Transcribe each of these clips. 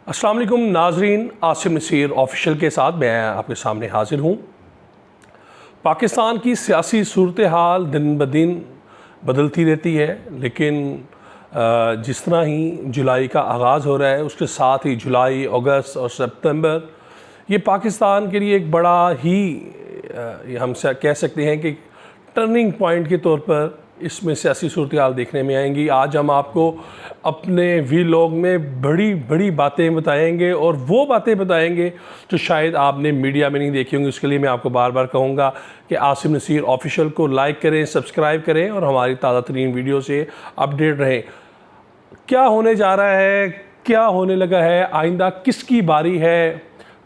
अस्सलाम वालेकुम नाजरीन, आसिम नसीर ऑफिशियल के साथ मैं आपके सामने हाज़िर हूँ। पाकिस्तान की सियासी सूरत हाल दिन ब दिन बदलती रहती है, लेकिन जिस तरह ही जुलाई का आगाज़ हो रहा है उसके साथ ही जुलाई, अगस्त और सितंबर ये पाकिस्तान के लिए एक बड़ा ही हम कह सकते हैं कि टर्निंग पॉइंट के तौर पर इसमें सियासी सूरत हाल देखने में आएंगी। आज हम आपको अपने वीलॉग में बड़ी बड़ी बातें बताएंगे और वो बातें बताएंगे जो शायद आपने मीडिया में नहीं देखी होंगी। उसके लिए मैं आपको बार बार कहूँगा कि आसिम नसीर ऑफिशियल को लाइक करें, सब्सक्राइब करें और हमारी ताज़ा तरीन वीडियो से अपडेट रहें। क्या होने जा रहा है, क्या होने लगा है, आइंदा किसकी बारी है,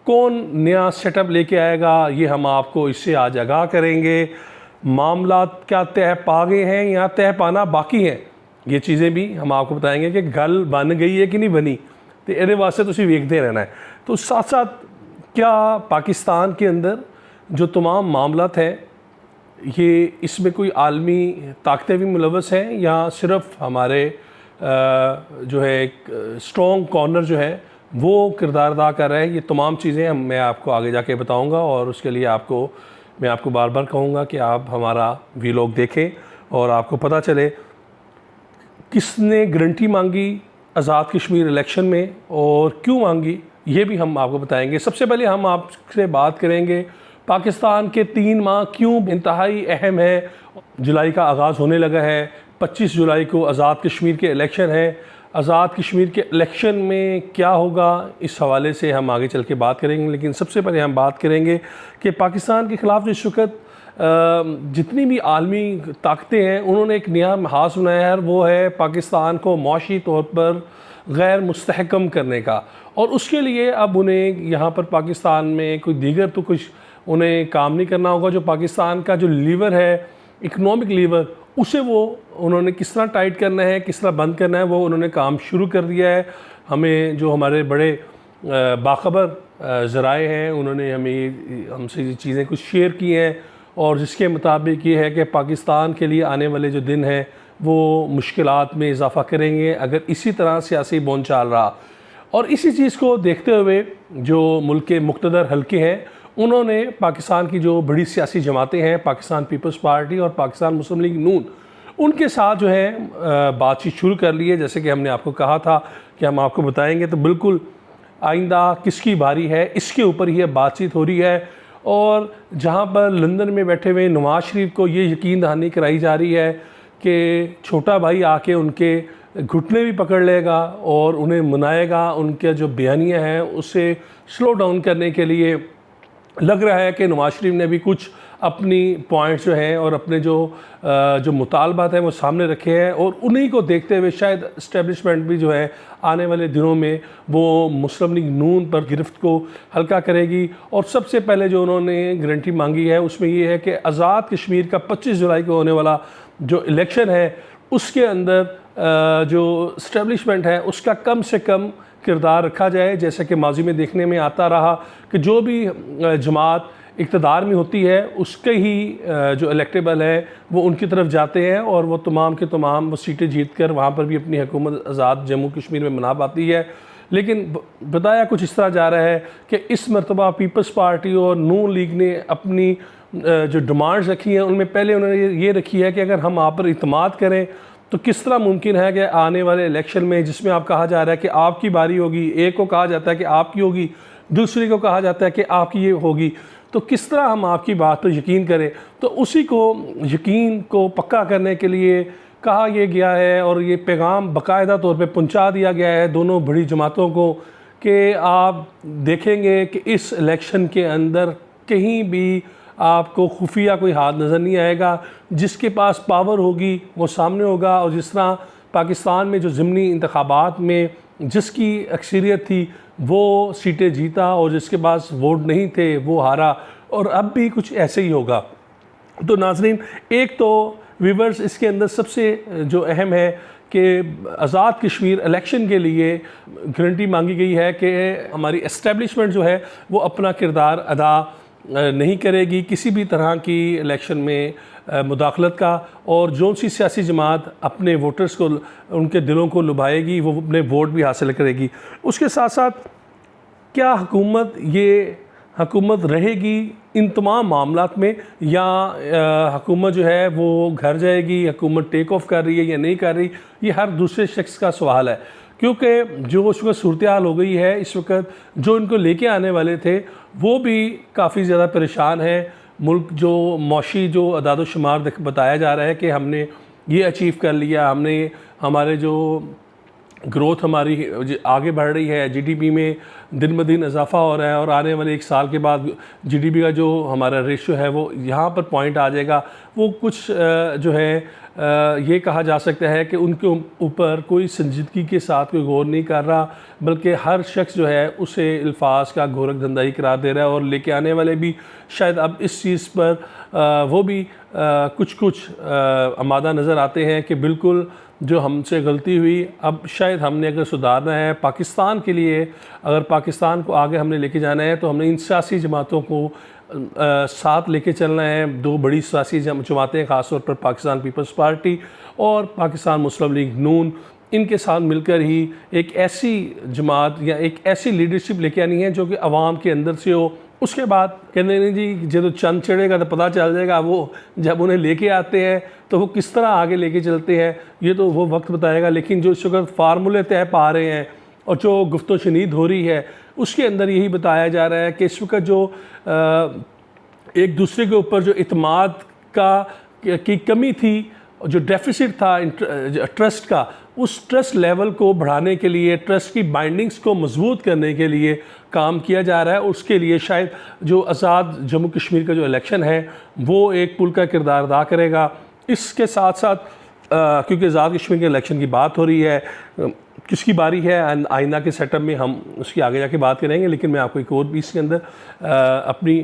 कौन नया सेटअप लेके आएगा, ये हम आपको इससे आज आगाह करेंगे। मामला क्या तय पा गए हैं या तय पाना बाकी हैं, ये चीज़ें भी हम आपको बताएंगे कि गल बन गई है कि नहीं बनी। तो ये वास्ते तुसी वेखते रहना है। तो साथ साथ क्या पाकिस्तान के अंदर जो तमाम मामलात हैं ये इसमें कोई आलमी ताकतें भी मुलव्वस हैं या सिर्फ हमारे जो है एक स्ट्रॉन्ग कॉर्नर जो है वो किरदार अदा कर रहा है। ये तमाम चीज़ें मैं आपको आगे जाके बताऊँगा और उसके लिए मैं आपको बार बार कहूँगा कि आप हमारा वीलॉग देखें और आपको पता चले किसने गारंटी मांगी आज़ाद कश्मीर इलेक्शन में और क्यों मांगी, ये भी हम आपको बताएंगे। सबसे पहले हम आपसे बात करेंगे पाकिस्तान के 3 माह क्यों इंतहाई अहम है। जुलाई का आगाज़ होने लगा है, 25 जुलाई को आज़ाद कश्मीर के इलेक्शन है। आज़ाद कश्मीर के इलेक्शन में क्या होगा, इस हवाले से हम आगे चल के बात करेंगे। लेकिन सबसे पहले हम बात करेंगे कि पाकिस्तान के ख़िलाफ़ जो इस वक्त जितनी भी आलमी ताकतें हैं उन्होंने एक नया महाज बनाया है, वो है पाकिस्तान को मौशी तौर पर गैर मुस्तहकम करने का। और उसके लिए अब उन्हें यहाँ पर पाकिस्तान में कोई दीगर तो कुछ उन्हें काम नहीं करना होगा। जो पाकिस्तान का जो लीवर है, इकनॉमिक लीवर, उसे वो उन्होंने किस तरह टाइट करना है, किस तरह बंद करना है, वो उन्होंने काम शुरू कर दिया है। हमें जो हमारे बड़े बाखबर ज़राए हैं उन्होंने हमसे ये चीज़ें कुछ शेयर की हैं और जिसके मुताबिक ये है कि पाकिस्तान के लिए आने वाले जो दिन हैं वो मुश्किलात में इजाफ़ा करेंगे अगर इसी तरह सियासी बोलचाल रहा। और इसी चीज़ को देखते हुए जो मुल्क के मुक़्तदर हल्के हैं उन्होंने पाकिस्तान की जो बड़ी सियासी जमातें हैं, पाकिस्तान पीपल्स पार्टी और पाकिस्तान मुस्लिम लीग नून, उनके साथ जो है बातचीत शुरू कर ली है। जैसे कि हमने आपको कहा था कि हम आपको बताएंगे, तो बिल्कुल आइंदा किसकी बारी है इसके ऊपर ही बातचीत हो रही है। और जहाँ पर लंदन में बैठे हुए नवाज़ शरीफ को ये यकीन दहानी कराई जा रही है कि छोटा भाई आके उनके घुटने भी पकड़ लेगा और उन्हें मनाएगा, उनके जो बयानियाँ हैं उसे स्लो डाउन करने के लिए लग रहा है कि नवाज़ शरीफ ने भी कुछ अपनी पॉइंट्स जो हैं और अपने जो मुतालबात हैं वो सामने रखे हैं और उन्हीं को देखते हुए शायद इस्टेब्लिशमेंट भी जो है आने वाले दिनों में वो मुस्लिम लीग नून पर गिरफ्त को हल्का करेगी। और सबसे पहले जो उन्होंने गारंटी मांगी है उसमें ये है कि आज़ाद कश्मीर का 25 जुलाई को होने वाला जो इलेक्शन है उसके अंदर जो इस्टेब्लिशमेंट है उसका कम से कम किरदार रखा जाए। जैसे कि माजी में देखने में आता रहा कि जो भी जमात इक़्तिदार में होती है उसके ही जो इलेक्टेबल है वो उनकी तरफ जाते हैं और वो तमाम के तमाम वो सीटें जीत कर वहाँ पर भी अपनी हुकूमत आज़ाद जम्मू कश्मीर में मना पाती है। लेकिन बताया कुछ इस तरह जा रहा है कि इस मरतबा पीपल्स पार्टी और नून लीग ने अपनी जो डिमांड्स रखी हैं उनमें पहले उन्होंने ये रखी है कि अगर हम आप पर इतमाद करें तो किस तरह मुमकिन है कि आने वाले इलेक्शन में जिसमें आप कहा जा रहा है कि आपकी बारी होगी, एक को कहा जाता है कि आपकी होगी, दूसरी को कहा जाता है कि आपकी ये होगी, तो किस तरह हम आपकी बात पर यकीन करें। तो उसी को यकीन को पक्का करने के लिए कहा यह गया है और ये पैगाम बाकायदा तौर पे पहुंचा दिया गया है दोनों बड़ी जमातों को कि आप देखेंगे कि इस इलेक्शन के अंदर कहीं भी आपको खुफिया कोई हाथ नज़र नहीं आएगा। जिसके पास पावर होगी वो सामने होगा और जिस तरह पाकिस्तान में जो ज़िमनी इंतखाबात में जिसकी अक्सरियत थी वो सीटें जीता और जिसके पास वोट नहीं थे वो हारा, और अब भी कुछ ऐसे ही होगा। तो नाज़रीन, एक तो व्यूअर्स इसके अंदर सबसे जो अहम है कि आज़ाद कश्मीर इलेक्शन के लिए गारंटी मांगी गई है कि हमारी इस्टेब्लिशमेंट जो है वो अपना किरदार अदा नहीं करेगी किसी भी तरह की इलेक्शन में मुदाखलत का, और जो सी सियासी जमात अपने वोटर्स को, उनके दिलों को लुभाएगी, वो अपने वोट भी हासिल करेगी। उसके साथ साथ क्या हुकूमत रहेगी इन तमाम मामलात में, या हुकूमत जो है वो घर जाएगी, हुकूमत टेक ऑफ कर रही है या नहीं कर रही, ये हर दूसरे शख्स का सवाल है। क्योंकि जो इस वक्त सूरत हाल हो गई है, इस वक्त जो इनको लेके आने वाले थे वो भी काफ़ी ज़्यादा परेशान है। मुल्क जो मौशी जो अदाद शुमार बताया जा रहा है कि हमने ये अचीव कर लिया, हमने हमारे जो ग्रोथ हमारी आगे बढ़ रही है, जीडीपी में दिन ब दिन इजाफा हो रहा है, और आने वाले 1 साल के बाद जीडीपी का जो हमारा रेशियो है वो यहाँ पर पॉइंट आ जाएगा। वो कुछ जो है ये कहा जा सकता है कि उनके ऊपर कोई संजीदगी के साथ कोई गौर नहीं कर रहा, बल्कि हर शख्स जो है उसे अल्फाज का गोरख धंधा ही करार दे रहा है। और लेके आने वाले भी शायद अब इस चीज़ पर वो भी कुछ आमादा नज़र आते हैं कि बिल्कुल जो हमसे गलती हुई, अब शायद हमने अगर सुधारना है पाकिस्तान के लिए, अगर पाकिस्तान को आगे हमने लेके जाना है, तो हमने इन सियासी जमातों को साथ लेके चलना है। 2 बड़ी सियासी जमातें, ख़ासतौर पर पाकिस्तान पीपल्स पार्टी और पाकिस्तान मुस्लिम लीग नून, इनके साथ मिलकर ही एक ऐसी जमात या एक ऐसी लीडरशिप लेके आनी है जो कि आवाम के अंदर से हो। उसके बाद कहते नहीं जी जब चंद चढ़ेगा तो पता चल जाएगा, वो जब उन्हें लेके आते हैं तो वो किस तरह आगे लेके चलते हैं ये तो वो वक्त बताएगा। लेकिन जो इस वक्त फार्मूले तय पा रहे हैं और जो गुफ्तो शनीद हो रही है, उसके अंदर यही बताया जा रहा है कि इस वक्त जो एक दूसरे के ऊपर जो इत्माद की कमी थी, जो डेफिसिट था ट्रस्ट का, उस ट्रस्ट लेवल को बढ़ाने के लिए, ट्रस्ट की बाइंडिंग्स को मजबूत करने के लिए काम किया जा रहा है। उसके लिए शायद जो आज़ाद जम्मू कश्मीर का जो इलेक्शन है वो एक पुल का किरदार अदा करेगा। इसके साथ साथ क्योंकि आज़ाद कश्मीर के इलेक्शन की बात हो रही है, किसकी बारी है आइंदा के सेटअप में हम उसकी आगे जाके बात करेंगे। लेकिन मैं आपको एक और भी इसके अंदर अपनी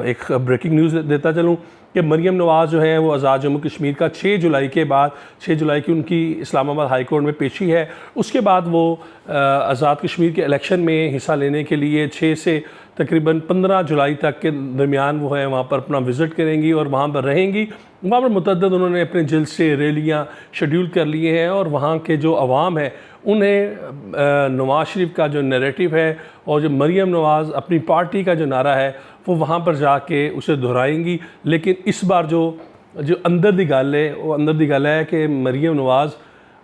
एक ब्रेकिंग न्यूज़ देता चलूँ कि मरियम नवाज़ जो है वो आज़ाद जम्मू कश्मीर का 6 जुलाई के बाद, 6 जुलाई की उनकी इस्लामाबाद हाई कोर्ट में पेशी है। उसके बाद वो आज़ाद कश्मीर के इलेक्शन में हिस्सा लेने के लिए 6 से तकरीबन 15 जुलाई तक के दरमियान वो है वहाँ पर अपना विज़िट करेंगी और वहाँ पर रहेंगी। वहाँ पर मुतअद्दिद उन्होंने अपने जलसे रैलियाँ शेड्यूल कर लिए हैं, और वहाँ के जो अवाम है उन्हें नवाज़ शरीफ का जो नैरेटिव है और जो मरियम नवाज़ अपनी पार्टी का जो नारा है वो वहाँ पर जाके उसे दोहराएंगी। लेकिन इस बार जो अंदर दी गल है, वो अंदर दी गल है कि मरियम नवाज़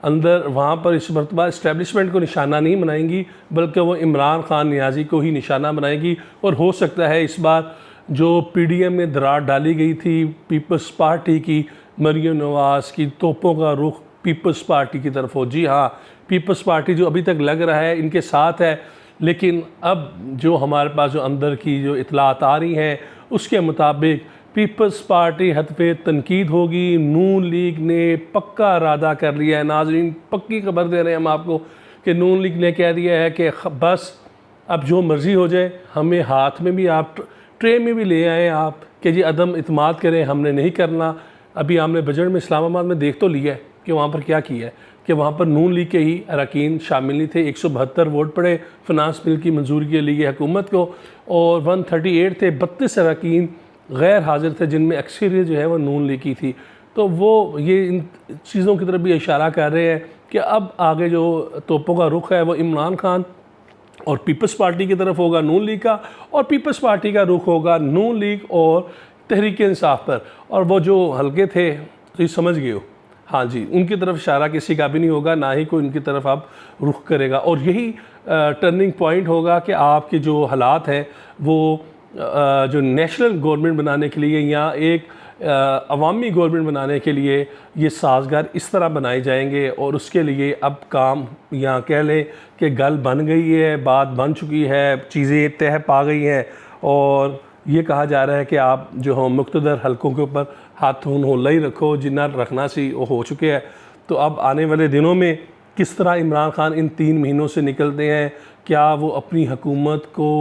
अंदर वहाँ पर इस मरतबा इस्टेब्लिशमेंट को निशाना नहीं बनाएंगी, बल्कि वो इमरान खान नियाज़ी को ही निशाना बनाएगी। और हो सकता है इस बार जो पीडीएम में दरार डाली गई थी पीपल्स पार्टी की, मरियम नवाज़ की तोपों का रुख पीपल्स पार्टी की तरफ हो। जी हाँ, पीपल्स पार्टी जो अभी तक लग रहा है इनके साथ है, लेकिन अब जो हमारे पास जो अंदर की जो इतलात आ रही हैं उसके मुताबिक पीपल्स पार्टी हतफ़े तनकीद होगी। नून लीग ने पक्का इरादा कर लिया है, नाज़रीन पक्की खबर दे रहे हैं हम आपको कि नून लीग ने कह दिया है कि बस अब जो मर्ज़ी हो जाए, हमें हाथ में भी आप ट्रे में भी ले आएँ आप कि जी अदम इत्माद करें, हमने नहीं करना। अभी हमने बजट में इस्लामाबाद में देख तो लिया है कि वहाँ पर क्या किया है कि वहाँ पर नून लीग के ही अरकान शामिल नहीं थे। 172 वोट पड़े फिनांस बिल की मंजूरी के लिए हुकूमत को, और 138 थे, 32 अरकान गैर हाजिर थे जिनमें अक्सरियत जो है वो नून लीग की थी। तो वो ये इन चीज़ों की तरफ भी इशारा कर रहे हैं कि अब आगे जो तोपों का रुख है वो इमरान खान और पीपल्स पार्टी की तरफ होगा नून लीग का, और पीपल्स पार्टी का रुख होगा नून लीग और तहरीक इंसाफ पर। और वो जो हल्के थे तो ये समझ गए हो, हाँ जी, उनकी तरफ इशारा किसी का भी नहीं होगा, ना ही कोई उनकी तरफ आप रुख करेगा। और यही टर्निंग पॉइंट होगा कि आपके जो हालात हैं वो जो नेशनल गवर्नमेंट बनाने के लिए या एक अवामी गवर्नमेंट बनाने के लिए ये साजगार इस तरह बनाए जाएंगे। और उसके लिए अब काम यहाँ कह लें कि गल बन गई है, बात बन चुकी है, चीज़ें तह पा गई हैं, और ये कहा जा रहा है कि आप जो हो मुख्तदर हलकों के ऊपर हाथ होला ही रखो, जिन्ना रखना सी वो हो चुके हैं। तो अब आने वाले दिनों में किस तरह इमरान खान इन 3 महीनों से निकलते हैं, क्या वो अपनी हुकूमत को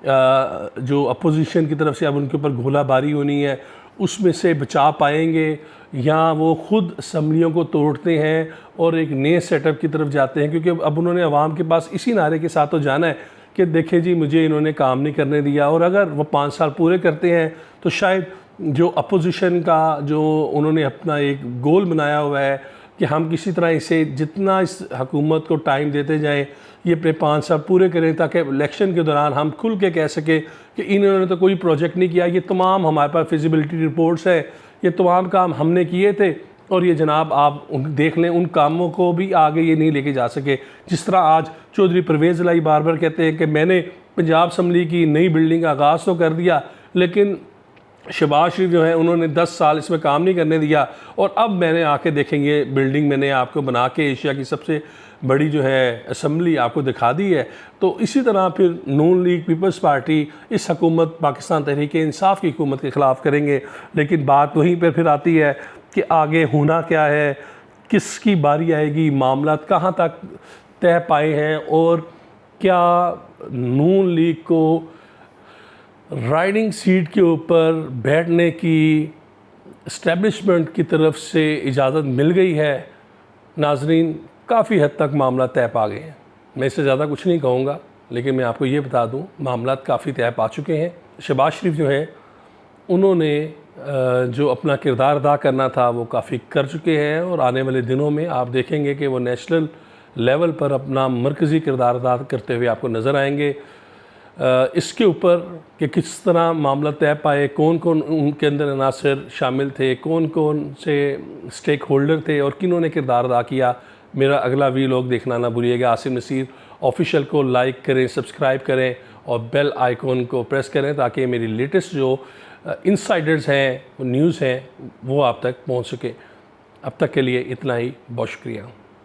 जो अपोजिशन की तरफ से अब उनके ऊपर गोलाबारी होनी है उसमें से बचा पाएंगे, या वो ख़ुद असम्बलियों को तोड़ते हैं और एक नए सेटअप की तरफ जाते हैं। क्योंकि अब उन्होंने अवाम के पास इसी नारे के साथ तो जाना है कि देखें जी मुझे इन्होंने काम नहीं करने दिया, और अगर वो 5 साल पूरे करते हैं तो शायद जो अपोजिशन का जो उन्होंने अपना एक गोल बनाया हुआ है कि हम किसी तरह इसे जितना इस हुकूमत को टाइम देते जाएं, ये अपने 5 साल पूरे करें ताकि इलेक्शन के दौरान हम खुल के कह सकें कि इन्होंने तो कोई प्रोजेक्ट नहीं किया, ये तमाम हमारे पास फिजिबिलिटी रिपोर्ट्स है, ये तमाम काम हमने किए थे, और ये जनाब आप देख लें उन कामों को भी आगे ये नहीं लेके जा सके। जिस तरह आज चौधरी परवेज़ इलाही बार बार कहते हैं कि मैंने पंजाब असम्बली की नई बिल्डिंग का आगाज़ तो कर दिया, लेकिन शहबाज शरीफ जो है उन्होंने 10 साल इसमें काम नहीं करने दिया, और अब मैंने आके देखेंगे बिल्डिंग मैंने आपको बना के एशिया की सबसे बड़ी जो है असम्बली आपको दिखा दी है। तो इसी तरह फिर नून लीग पीपल्स पार्टी इस हुकूमत पाकिस्तान तहरीक इंसाफ की हुकूमत के ख़िलाफ़ करेंगे, लेकिन बात वहीं पर फिर आती है कि आगे होना क्या है, किसकी बारी आएगी, मामला कहाँ तक तय पाए हैं, और क्या नून लीग को राइडिंग सीट के ऊपर बैठने की इस्टेब्लिशमेंट की तरफ से इजाज़त मिल गई है। नाजरीन, काफ़ी हद तक मामला तय पा गए हैं। मैं इससे ज़्यादा कुछ नहीं कहूँगा, लेकिन मैं आपको ये बता दूँ मामला काफ़ी तय पा चुके हैं। शहबाज शरीफ जो हैं उन्होंने जो अपना किरदार अदा करना था वो काफ़ी कर चुके हैं, और आने वाले दिनों में आप देखेंगे कि वो नेशनल लेवल पर अपना मरकज़ी किरदार अदा करते हुए आपको नज़र आएंगे। इसके ऊपर कि किस तरह मामला तय पाए, कौन कौन उनके अंदर अनासर शामिल थे, कौन कौन से स्टेक होल्डर थे और किन्होंने किरदार अदा किया, मेरा अगला वीलॉग देखना ना भूलिएगा। आसिम नसीर ऑफिशियल को लाइक करें, सब्सक्राइब करें और बेल आइकॉन को प्रेस करें ताकि मेरी लेटेस्ट जो इनसाइडर्स हैं, न्यूज़ हैं, वो आप तक पहुंच सके। अब तक के लिए इतना ही, बहुत शुक्रिया।